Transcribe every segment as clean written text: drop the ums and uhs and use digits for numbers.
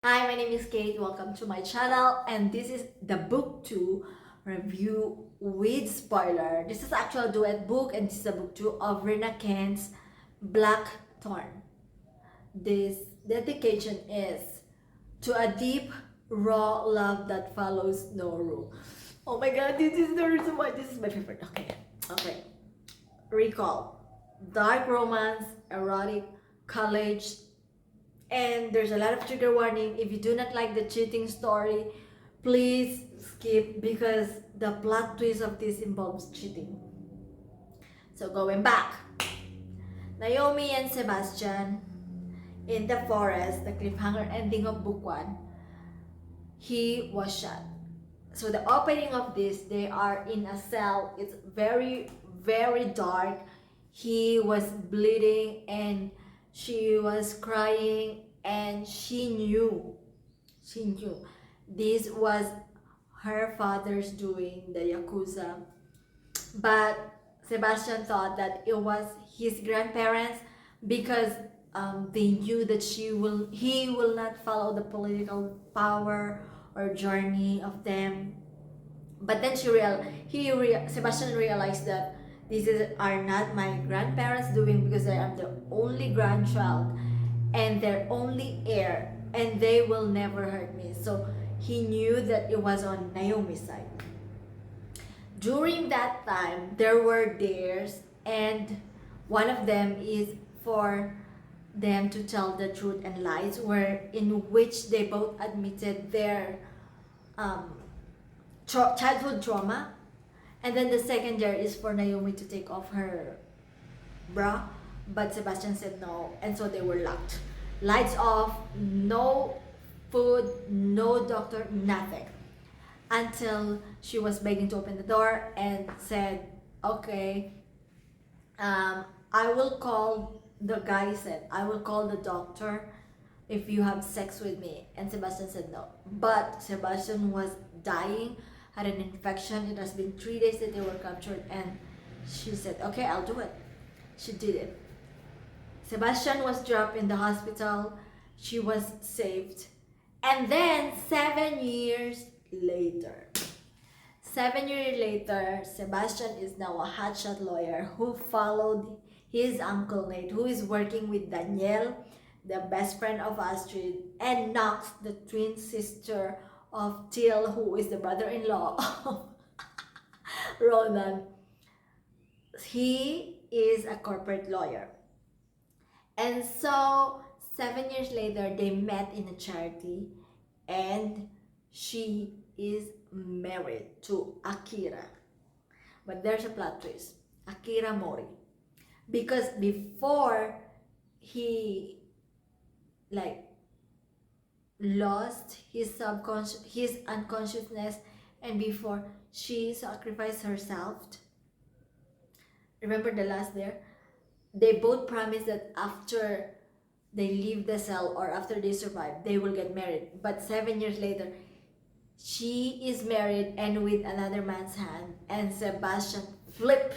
Hi, my name is Kate. Welcome to my channel, and this is the book 2 review with spoiler. This is actual duet book, and this is the book 2 of Rina Kent's Black Thorn. This dedication is to a deep, raw love that follows no rule. Oh my god, this is the reason why this is my favorite. Okay. Recall: dark romance, erotic, college, and there's a lot of trigger warning. If you do not like the cheating story, please skip because the plot twist of this involves cheating. So going back, Naomi and Sebastian in the forest, the cliffhanger ending of book 1, he was shot. So the opening of this, they are in a cell. It's very dark. He was bleeding and she was crying, and she knew this was her father's doing, the Yakuza. But Sebastian thought that it was his grandparents because they knew that he will not follow the political power or journey of them. But then Sebastian realized that are not my grandparents doing, because I am the only grandchild and their only heir, and they will never hurt me. So he knew that it was on Naomi's side. During that time, there were dares, and one of them is for them to tell the truth and lies, where in which they both admitted their um, childhood trauma. And then the second dare is for Naomi to take off her bra, but Sebastian said no, and so they were locked. Lights off, no food, no doctor, nothing. Until she was begging to open the door and said, okay, I will call, the guy said, I will call the doctor if you have sex with me. And Sebastian said no. But Sebastian was dying, had an infection. It has been 3 days that they were captured, and she said, okay, I'll do it. She did it. Sebastian was dropped in the hospital. She was saved. And then 7 years later, Sebastian is now a hotshot lawyer who followed his uncle Nate, who is working with Danielle, the best friend of Astrid, and Knox, the twin sister of Till, who is the brother-in-law of Ronan. He is a corporate lawyer. And so 7 years later, they met in a charity, and she is married to Akira. But there's a plot twist: Akira Mori. Because before he lost his unconsciousness, and before she sacrificed herself, remember the last there, they both promised that after they leave the cell or after they survive, they will get married. But 7 years later, she is married and with another man's hand, and Sebastian flipped.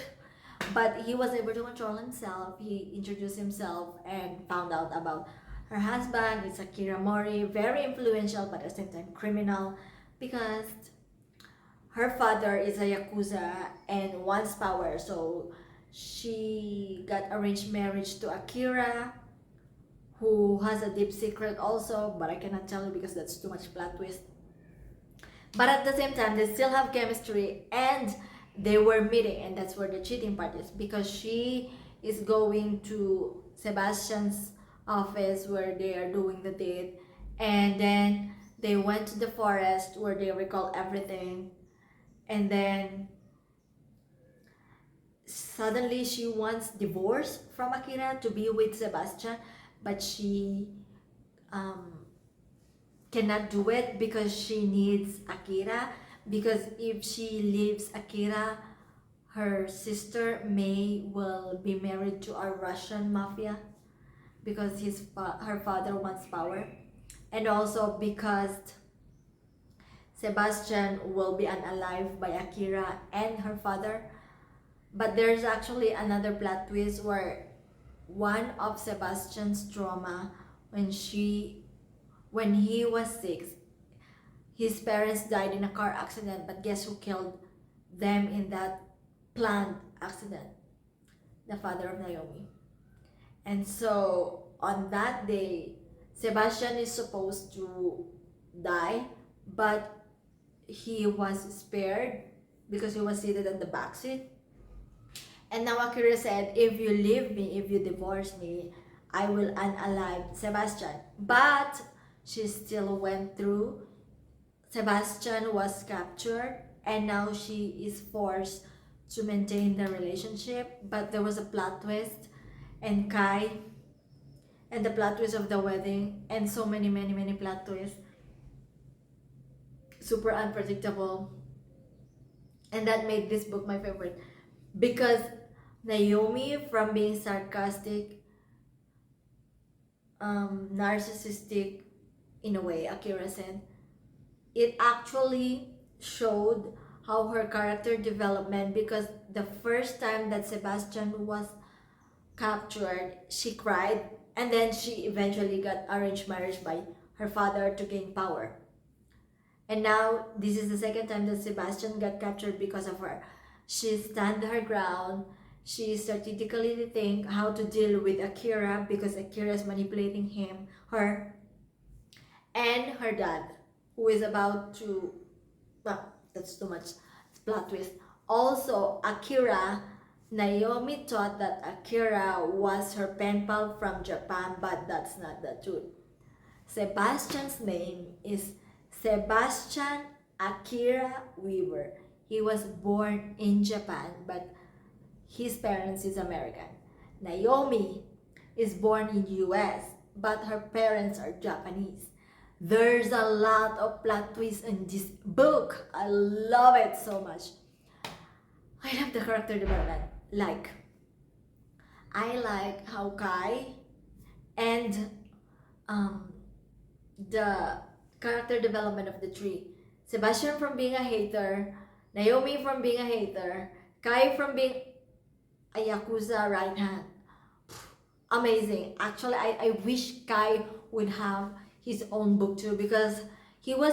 But he was able to control himself. He introduced himself and found out about her husband. It's Akira Mori, very influential but at the same time criminal, because her father is a Yakuza and wants power. So she got arranged marriage to Akira, who has a deep secret also, but I cannot tell you because that's too much plot twist. But at the same time, they still have chemistry, and they were meeting, and that's where the cheating part is, because she is going to Sebastian's office where they are doing the date, and then they went to the forest where they recall everything, and then suddenly she wants divorce from Akira to be with Sebastian, but she cannot do it because she needs Akira. Because if she leaves Akira, her sister May will be married to a Russian mafia, because her father wants power, and also because Sebastian will be unalived by Akira and her father. But there's actually another plot twist where one of Sebastian's trauma, when she when he was 6, his parents died in a car accident, but guess who killed them in that planned accident? The father of Naomi. And so on that day, Sebastian is supposed to die, but he was spared because he was seated in the back seat. And now Akira said, if you leave me, if you divorce me, I will unalive Sebastian. But she still went through. Sebastian was captured, and now she is forced to maintain the relationship. But there was a plot twist, and Kai, and the plot twist of the wedding, and so many plot twists. Super unpredictable. And that made this book my favorite. Because Naomi, from being sarcastic, narcissistic, in a way, Akira said, it actually showed how her character development, because the first time that Sebastian was captured, she cried, and then she eventually got arranged marriage by her father to gain power. And now this is the second time that Sebastian got captured because of her. She stand her ground. She strategically think how to deal with Akira, because Akira is manipulating her, and her dad, who is about to, well, that's too much plot twist. Also, Akira, Naomi thought that Akira was her pen pal from Japan, but that's not the truth. Sebastian's name is Sebastian Akira Weaver. He was born in Japan, but his parents is American. Naomi is born in US, but her parents are Japanese. There's a lot of plot twists in this book. I love it so much. I love the character development. I like how Kai and the character development of the three. Sebastian from being a hater, Naomi from being a hater, Kai from being a Yakuza right hand. Amazing. Actually, I wish Kai would have his own book too, because he was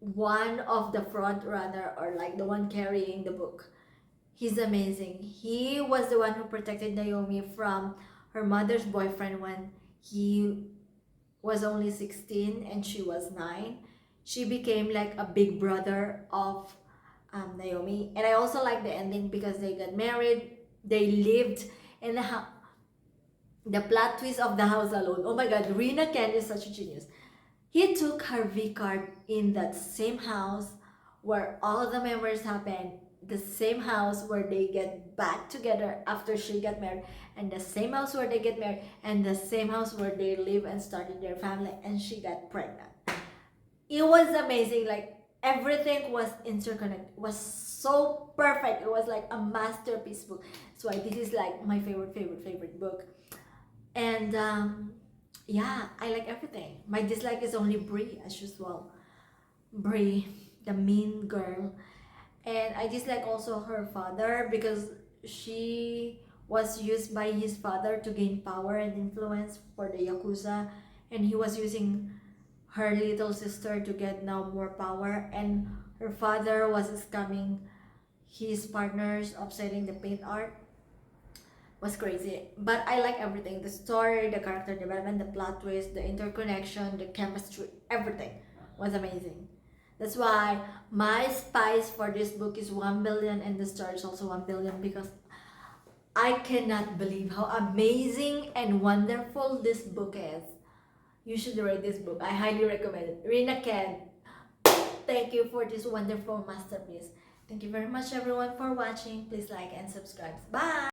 one of the front runner, or like the one carrying the book. He's amazing. He was the one who protected Naomi from her mother's boyfriend when he was only 16 and she was 9. She became like a big brother of Naomi. And I also like the ending because they got married. They lived in the plot twist of the house alone. Oh my god, Rina Ken is such a genius. He took her V card in that same house where all the memories happened, the same house where they get back together after she got married, and the same house where they get married, and the same house where they live and started their family, and she got pregnant. It was amazing. Like, everything was interconnected. It was so perfect. It was like a masterpiece book. So this is like my favorite book. And yeah, I like everything. My dislike is only Brie, as usual. Brie, the mean girl. And I dislike also her father, because she was used by his father to gain power and influence for the Yakuza, and he was using her little sister to get now more power, and her father was scamming his partners of selling the paint art. Was crazy. But I like everything. The story, the character development, the plot twist, the interconnection, the chemistry, everything was amazing. That's why my spice for this book is 1 billion, and the star is also 1 billion, because I cannot believe how amazing and wonderful this book is. You should read this book. I highly recommend it. Rina Ken, thank you for this wonderful masterpiece. Thank you very much everyone for watching. Please like and subscribe. Bye!